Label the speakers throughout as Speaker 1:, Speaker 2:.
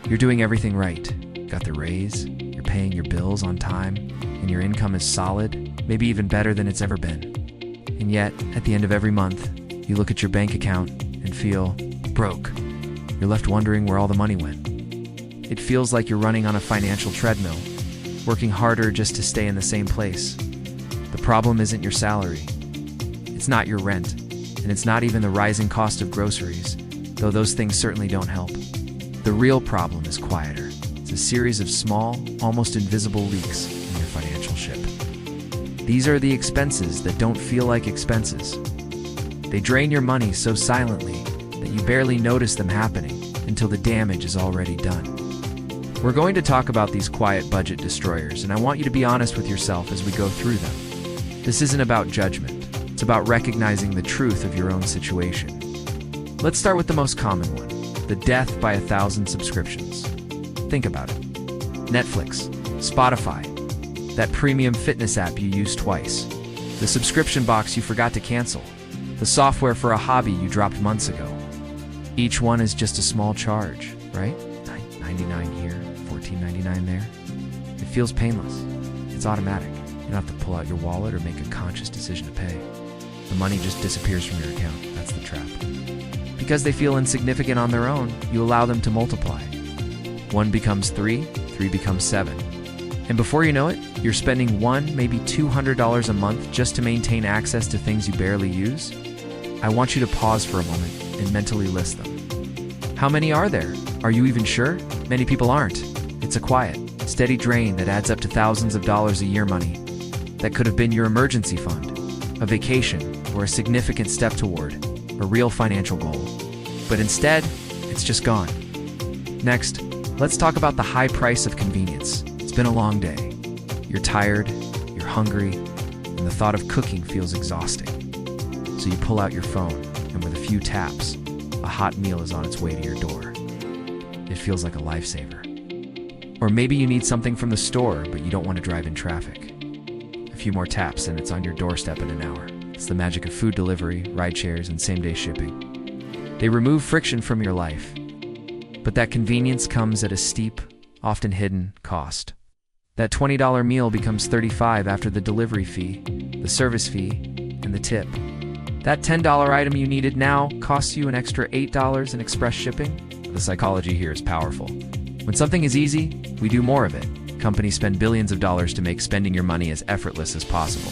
Speaker 1: You're doing everything right. Got the raise, you're paying your bills on time, and your income is solid, maybe even better than it's ever been. And yet, at the end of every month, you look at your bank account and feel broke. You're left wondering where all the money went. It feels like you're running on a financial treadmill, working harder just to stay in the same place. The problem isn't your salary. It's not your rent, and it's not even the rising cost of groceries, though those things certainly don't help. The real problem is quieter. It's a series of small, almost invisible leaks in your financial ship. These are the expenses that don't feel like expenses. They drain your money so silently that you barely notice them happening until the damage is already done. We're going to talk about these quiet budget destroyers, and I want you to be honest with yourself as we go through them. This isn't about judgment. It's about recognizing the truth of your own situation. Let's start with the most common one, the death by 1,000 subscriptions. Think about it. Netflix, Spotify, that premium fitness app you use twice, the subscription box you forgot to cancel, the software for a hobby you dropped months ago. Each one is just a small charge, right? $99 here, $14.99 there. It feels painless. It's automatic. You don't have to pull out your wallet or make a conscious decision to pay. The money just disappears from your account. That's the trap. Because they feel insignificant on their own, you allow them to multiply. 1 becomes 3, 3 becomes 7. And before you know it, you're spending $100, maybe $200 a month just to maintain access to things you barely use. I want you to pause for a moment and mentally list them. How many are there? Are you even sure? Many people aren't. It's a quiet, steady drain that adds up to thousands of dollars a year money. That could have been your emergency fund, a vacation, or a significant step toward a real financial goal. But instead, it's just gone. Next, let's talk about the high price of convenience. It's been a long day. You're tired, you're hungry, and the thought of cooking feels exhausting. So you pull out your phone, and with a few taps, a hot meal is on its way to your door. It feels like a lifesaver. Or maybe you need something from the store, but you don't want to drive in traffic. A few more taps and it's on your doorstep in an hour. It's the magic of food delivery, ride shares, and same-day shipping. They remove friction from your life. But that convenience comes at a steep, often hidden cost. That $20 meal becomes $35 after the delivery fee, the service fee, and the tip. That $10 item you needed now costs you an extra $8 in express shipping. The psychology here is powerful. When something is easy, we do more of it. Companies spend billions of dollars to make spending your money as effortless as possible.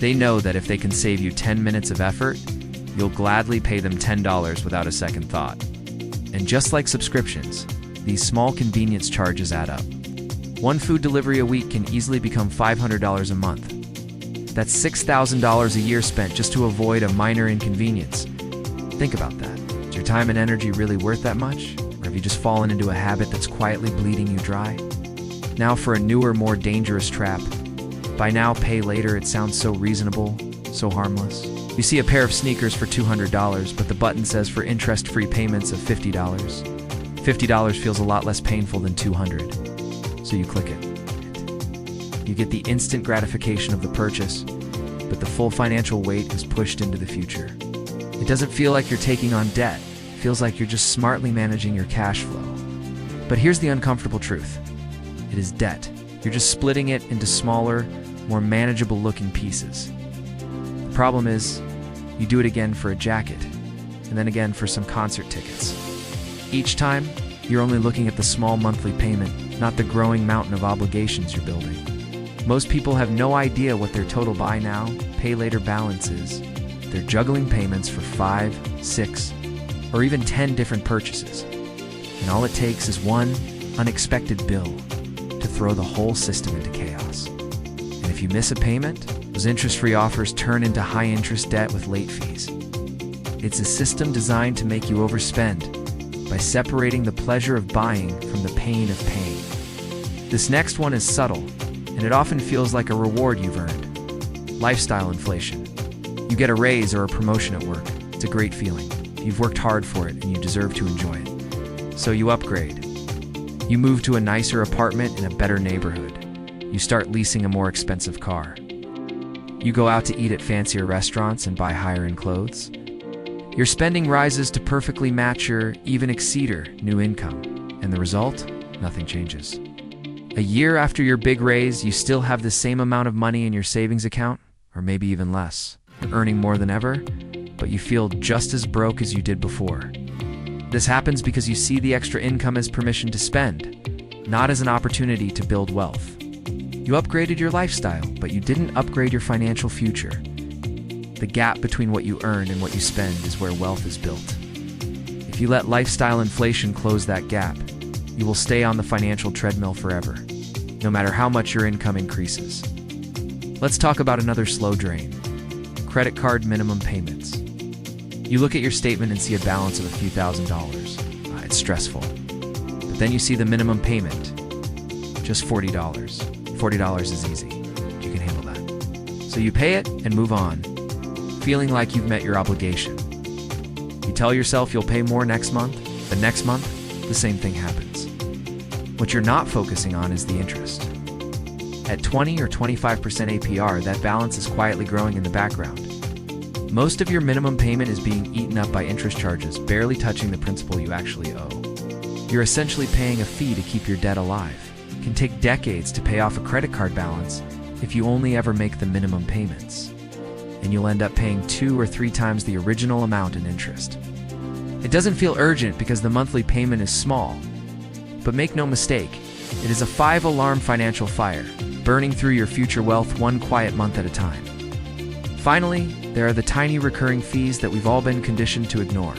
Speaker 1: They know that if they can save you 10 minutes of effort, you'll gladly pay them $10 without a second thought. And just like subscriptions, these small convenience charges add up. One food delivery a week can easily become $500 a month. That's $6,000 a year spent just to avoid a minor inconvenience. Think about that. Is your time and energy really worth that much? Or have you just fallen into a habit that's quietly bleeding you dry? Now for a newer, more dangerous trap. Buy now, pay later. It sounds so reasonable, so harmless. You see a pair of sneakers for $200, but the button says for interest-free payments of $50. $50 feels a lot less painful than $200. So you click it. You get the instant gratification of the purchase, but the full financial weight is pushed into the future. It doesn't feel like you're taking on debt. It feels like you're just smartly managing your cash flow. But here's the uncomfortable truth. It is debt. You're just splitting it into smaller, more manageable looking pieces. The problem is, you do it again for a jacket, and then again for some concert tickets. Each time, you're only looking at the small monthly payment, not the growing mountain of obligations you're building. Most people have no idea what their total buy now, pay later balance is. They're juggling payments for 5, 6, or even 10 different purchases. And all it takes is one unexpected bill to throw the whole system into chaos. And if you miss a payment, those interest-free offers turn into high-interest debt with late fees. It's a system designed to make you overspend by separating the pleasure of buying from the pain of paying. This next one is subtle, and it often feels like a reward you've earned. Lifestyle inflation. You get a raise or a promotion at work. It's a great feeling. You've worked hard for it, and you deserve to enjoy it. So you upgrade. You move to a nicer apartment in a better neighborhood. You start leasing a more expensive car. You go out to eat at fancier restaurants and buy higher-end clothes. Your spending rises to perfectly match your, even exceed your, new income. And the result? Nothing changes. A year after your big raise, you still have the same amount of money in your savings account, or maybe even less. You're earning more than ever, but you feel just as broke as you did before. This happens because you see the extra income as permission to spend, not as an opportunity to build wealth. You upgraded your lifestyle, but you didn't upgrade your financial future. The gap between what you earn and what you spend is where wealth is built. If you let lifestyle inflation close that gap, you will stay on the financial treadmill forever, no matter how much your income increases. Let's talk about another slow drain: credit card minimum payments. You look at your statement and see a balance of a few $1,000s. It's stressful. But then you see the minimum payment, just $40. $40 is easy. You can handle that. So you pay it and move on, feeling like you've met your obligation. You tell yourself you'll pay more next month, but next month, the same thing happens. What you're not focusing on is the interest. At 20 or 25% APR, that balance is quietly growing in the background. Most of your minimum payment is being eaten up by interest charges, barely touching the principal you actually owe. You're essentially paying a fee to keep your debt alive. It can take decades to pay off a credit card balance if you only ever make the minimum payments. And you'll end up paying 2 or 3 times the original amount in interest. It doesn't feel urgent because the monthly payment is small. But make no mistake, it is a 5-alarm financial fire, burning through your future wealth one quiet month at a time. Finally, there are the tiny recurring fees that we've all been conditioned to ignore.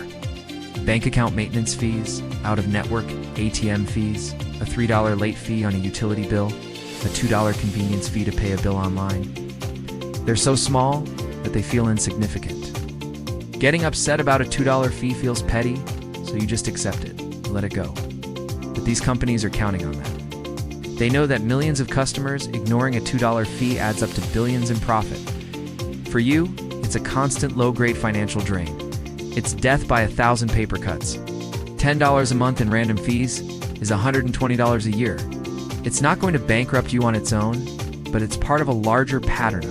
Speaker 1: Bank account maintenance fees, out-of-network ATM fees, a $3 late fee on a utility bill, a $2 convenience fee to pay a bill online. They're so small that they feel insignificant. Getting upset about a $2 fee feels petty, so you just accept it and let it go. But these companies are counting on that. They know that millions of customers ignoring a $2 fee adds up to billions in profit. For you, it's a constant low-grade financial drain. It's death by 1,000 paper cuts. $10 a month in random fees is $120 a year. It's not going to bankrupt you on its own, but it's part of a larger pattern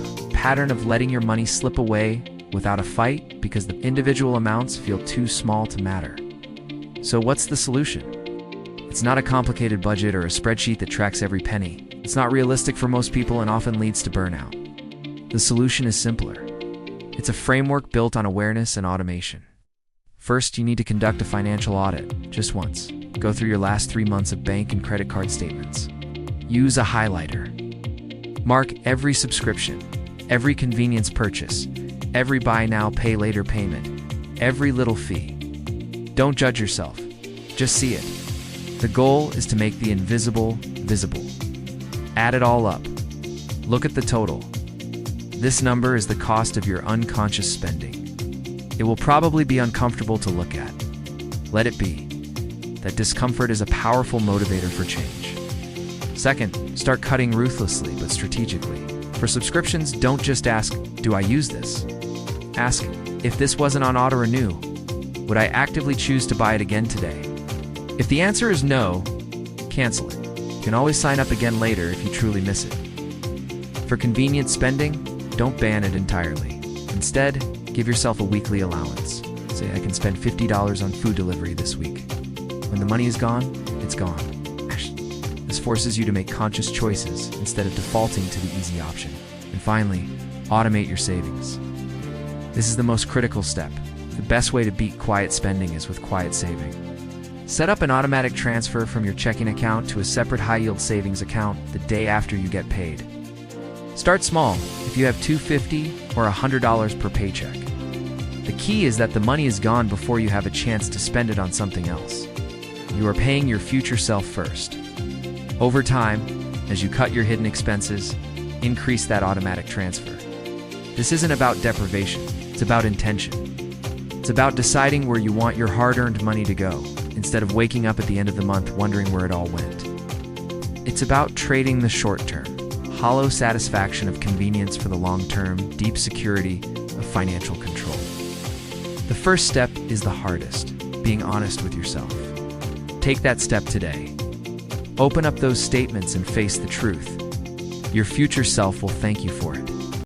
Speaker 1: of letting your money slip away without a fight because the individual amounts feel too small to matter. So what's the solution? It's not a complicated budget or a spreadsheet that tracks every penny. It's not realistic for most people and often leads to burnout. The solution is simpler. It's a framework built on awareness and automation. First, you need to conduct a financial audit, just once. Go through your last 3 months of bank and credit card statements. Use a highlighter. Mark every subscription, every convenience purchase, every buy now, pay later payment, every little fee. Don't judge yourself. Just see it. The goal is to make the invisible visible. Add it all up. Look at the total. This number is the cost of your unconscious spending. It will probably be uncomfortable to look at. Let it be. That discomfort is a powerful motivator for change. Second, start cutting ruthlessly but strategically. For subscriptions, don't just ask, "Do I use this?" Ask, "If this wasn't on auto renew, would I actively choose to buy it again today?" If the answer is no, cancel it. You can always sign up again later if you truly miss it. For convenient spending, don't ban it entirely. Instead, give yourself a weekly allowance. Say, I can spend $50 on food delivery this week. When the money is gone, it's gone. This forces you to make conscious choices instead of defaulting to the easy option. And finally, automate your savings. This is the most critical step. The best way to beat quiet spending is with quiet saving. Set up an automatic transfer from your checking account to a separate high-yield savings account the day after you get paid. Start small if you have $250 or $100 per paycheck. The key is that the money is gone before you have a chance to spend it on something else. You are paying your future self first. Over time, as you cut your hidden expenses, increase that automatic transfer. This isn't about deprivation, it's about intention. It's about deciding where you want your hard-earned money to go, instead of waking up at the end of the month wondering where it all went. It's about trading the short-term, hollow satisfaction of convenience for the long-term, deep security of financial control. The first step is the hardest, being honest with yourself. Take that step today. Open up those statements and face the truth. Your future self will thank you for it.